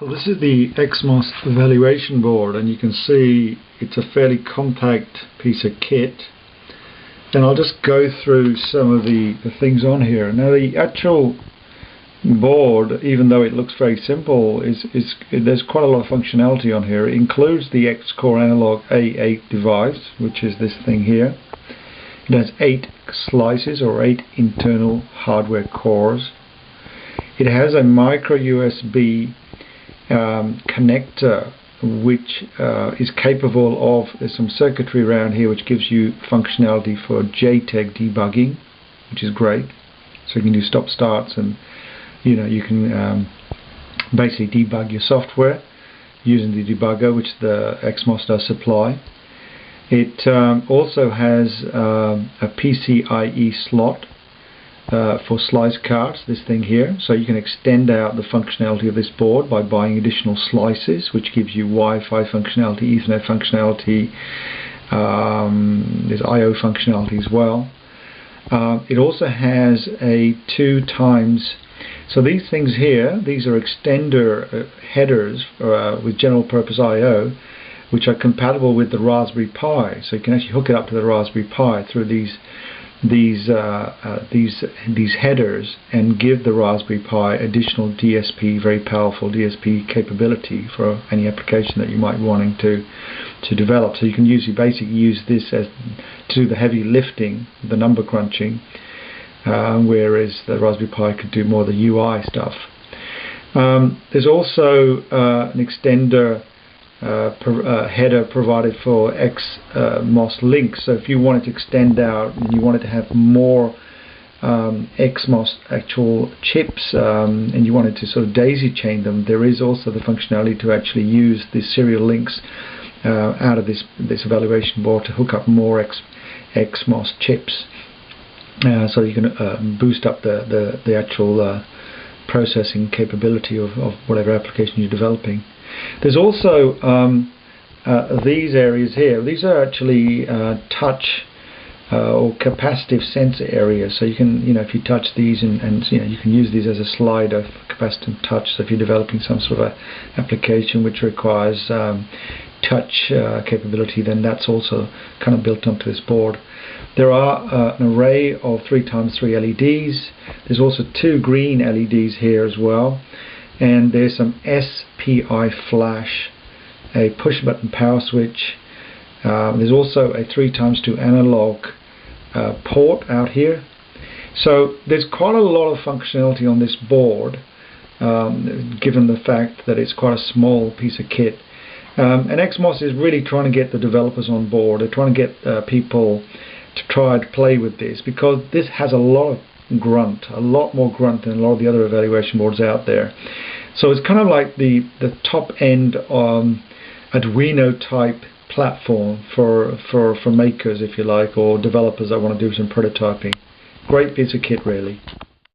So this is the XMOS evaluation board, and you can see it's a fairly compact piece of kit. And I'll just go through some of the things on here. Now the actual board, even though it looks very simple, there's quite a lot of functionality on here. It includes the X-Core analog A8 device, which is this thing here. It has 8 slices or 8 internal hardware cores. It has a micro USB connector which is capable of, there's some circuitry around here which gives you functionality for JTAG debugging, which is great. So you can do stop starts, and you can basically debug your software using the debugger which the XMOS does supply. It also has a PCIe slot for slice cards, this thing here, so you can extend out the functionality of this board by buying additional slices, which gives you Wi-Fi functionality, Ethernet functionality, there's I/O functionality as well. It also has a 2 times, so these things here, these are extender headers with general purpose I/O, which are compatible with the Raspberry Pi, so you can actually hook it up to the Raspberry Pi through these headers and give the Raspberry Pi additional DSP, very powerful DSP capability for any application that you might be wanting to develop. So you can basically use this as to do the heavy lifting, the number crunching, whereas the Raspberry Pi could do more of the UI stuff. There's also an extender header provided for XMOS links. So if you wanted to extend out and you wanted to have more XMOS actual chips and you wanted to sort of daisy chain them, there is also the functionality to actually use the serial links out of this evaluation board to hook up more XMOS chips, so you can boost up the actual processing capability of whatever application you're developing. There's also these areas here. These are actually touch or capacitive sensor areas. So you can, if you touch these, and you can use these as a slider for capacitive touch. So if you're developing some sort of application which requires touch capability, then that's also kind of built onto this board. There are an array of 3x3 LEDs. There's also 2 green LEDs here as well. And there's some SPI flash, a push button power switch. There's also a 3x2 analog port out here. So there's quite a lot of functionality on this board, given the fact that it's quite a small piece of kit. And XMOS is really trying to get the developers on board. They're trying to get people to try to play with this, because this has a lot of grunt, a lot more grunt than a lot of the other evaluation boards out there. So it's kind of like the top end Arduino type platform for makers, if you like, or developers that want to do some prototyping. Great piece of kit, really.